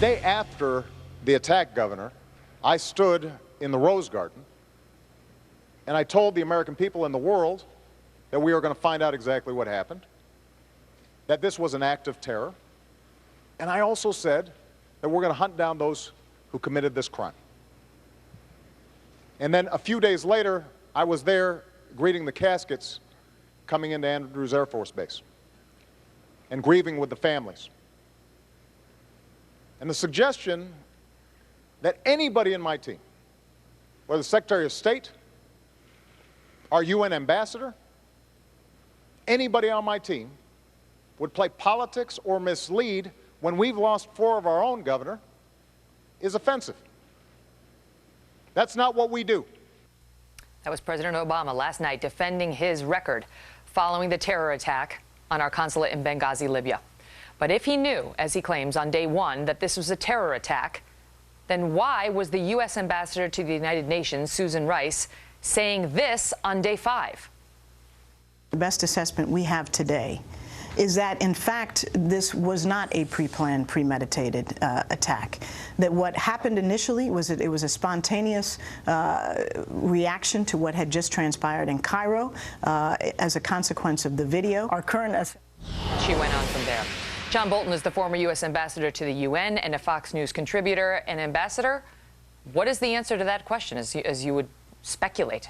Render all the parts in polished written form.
day after the attack, Governor, I stood in the Rose Garden and I told the American people and the world that we were going to find out exactly what happened, that this was an act of terror, and I also said that we're going to hunt down those who committed this crime. And then a few days later, I was there greeting the caskets coming into Andrews Air Force Base and grieving with the families. And the suggestion that anybody in my team, whether the Secretary of State, our UN ambassador, anybody on my team would play politics or mislead when we've lost 4 of our own, Governor, is offensive. That's not what we do. That was President Obama last night defending his record following the terror attack on our consulate in Benghazi, Libya. But if he knew, as he claims on day 1, that this was a terror attack, then why was the U.S. ambassador to the United Nations, Susan Rice, saying this on day 5? The best assessment we have today is that, in fact, this was not a pre-planned, premeditated attack. That what happened initially was that it was a spontaneous reaction to what had just transpired in Cairo as a consequence of the video. Our current... She went on from there. John Bolton is the former U.S. ambassador to the UN and a Fox News contributor. And, Ambassador, what is the answer to that question, as you would speculate?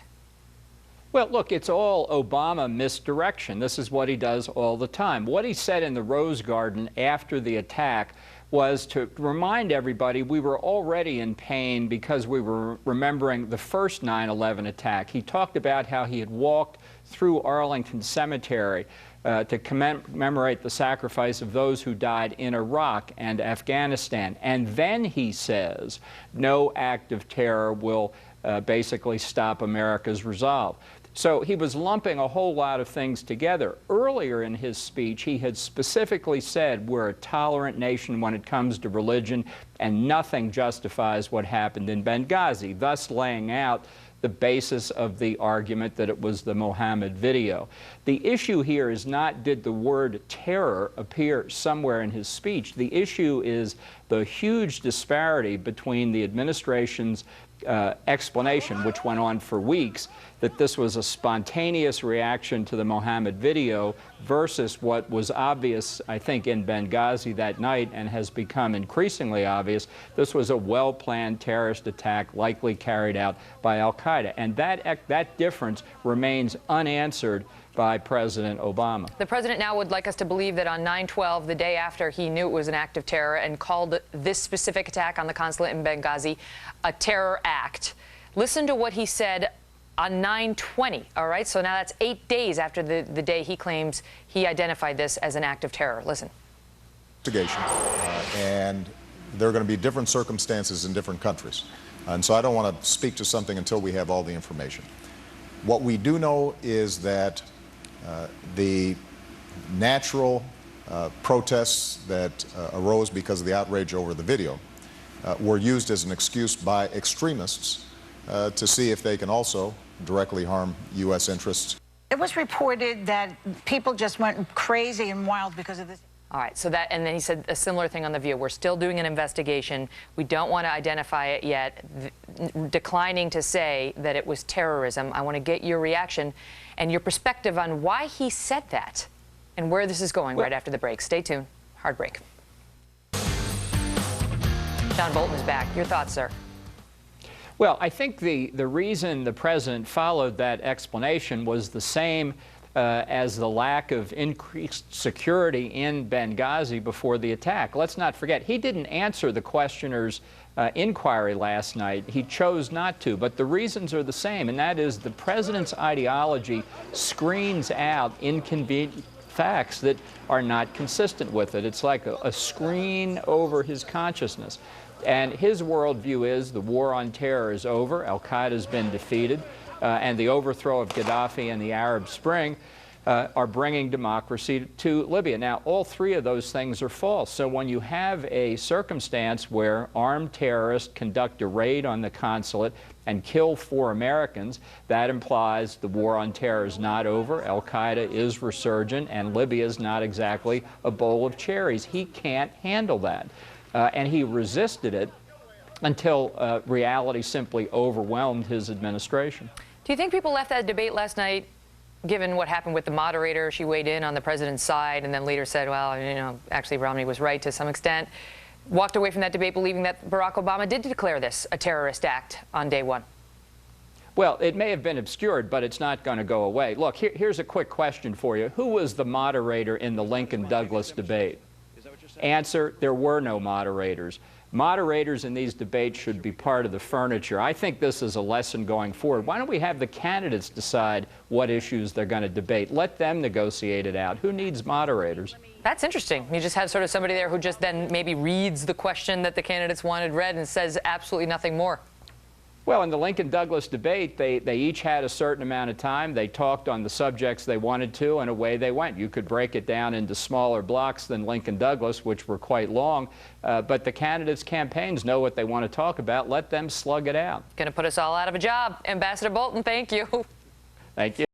Well, look, it's all Obama misdirection. This is what he does all the time. What he said in the Rose Garden after the attack was to remind everybody we were already in pain because we were remembering the first 9/11 attack. He talked about how he had walked through Arlington Cemetery to commemorate the sacrifice of those who died in Iraq and Afghanistan. And then he says no act of terror will basically stop America's resolve. So he was lumping a whole lot of things together. Earlier in his speech, he had specifically said we're a tolerant nation when it comes to religion, and nothing justifies what happened in Benghazi, thus laying out the basis of the argument that it was the Mohammed video. The issue here is not did the word terror appear somewhere in his speech. The issue is the huge disparity between the administration's explanation, which went on for weeks, that this was a spontaneous reaction to the Mohammed video versus what was obvious, I think, in Benghazi that night and has become increasingly obvious. This was a well-planned terrorist attack likely carried out by al-Qaeda. And that difference remains unanswered by President Obama. The president now would like us to believe that on 9/12, the day after he knew it was an act of terror and called this specific attack on the consulate in Benghazi a terror act. Listen to what he said on 9/20, all right? So now that's 8 days after the day he claims he identified this as an act of terror. Listen. Investigation, and there are going to be different circumstances in different countries. And so I don't want to speak to something until we have all the information. What we do know is that the natural protests that arose because of the outrage over the video were used as an excuse by extremists to see if they can also directly harm U.S. interests. It was reported that people just went crazy and wild because of this. All right, so that, and then he said a similar thing on The View. We're still doing an investigation. We don't want to identify it yet, declining to say that it was terrorism. I want to get your reaction and your perspective on why he said that and where this is going right after the break. Stay tuned. Hard break. John Bolton is back. Your thoughts, sir? Well, I think the reason the president followed that explanation was the same as the lack of increased security in Benghazi before the attack. Let's not forget, he didn't answer the questioner's inquiry last night. He chose not to, but the reasons are the same, and that is the president's ideology screens out inconvenient facts that are not consistent with it. It's like a screen over his consciousness. And his worldview is the war on terror is over, al-Qaeda has been defeated, and the overthrow of Gaddafi and the Arab Spring are bringing democracy to Libya. Now, all 3 of those things are false. So when you have a circumstance where armed terrorists conduct a raid on the consulate and kill 4 Americans, that implies the war on terror is not over, al-Qaeda is resurgent, and Libya is not exactly a bowl of cherries. He can't handle that. and he resisted it until reality simply overwhelmed his administration. Do you think people left that debate last night, given what happened with the moderator? She weighed in on the president's side and then later said, well, you know, actually Romney was right to some extent. Walked away from that debate believing that Barack Obama did declare this a terrorist act on day one. Well, it may have been obscured, but it's not going to go away. Look, here's a quick question for you. Who was the moderator in the Lincoln-Douglas debate? Answer, there were no moderators. Moderators in these debates should be part of the furniture. I think this is a lesson going forward. Why don't we have the candidates decide what issues they're going to debate? Let them negotiate it out. Who needs moderators? That's interesting. You just have sort of somebody there who just then maybe reads the question that the candidates wanted read and says absolutely nothing more. Well, in the Lincoln-Douglas debate, they each had a certain amount of time. They talked on the subjects they wanted to, and away they went. You could break it down into smaller blocks than Lincoln-Douglas, which were quite long. But the candidates' campaigns know what they want to talk about. Let them slug it out. Going to put us all out of a job. Ambassador Bolton, thank you. Thank you.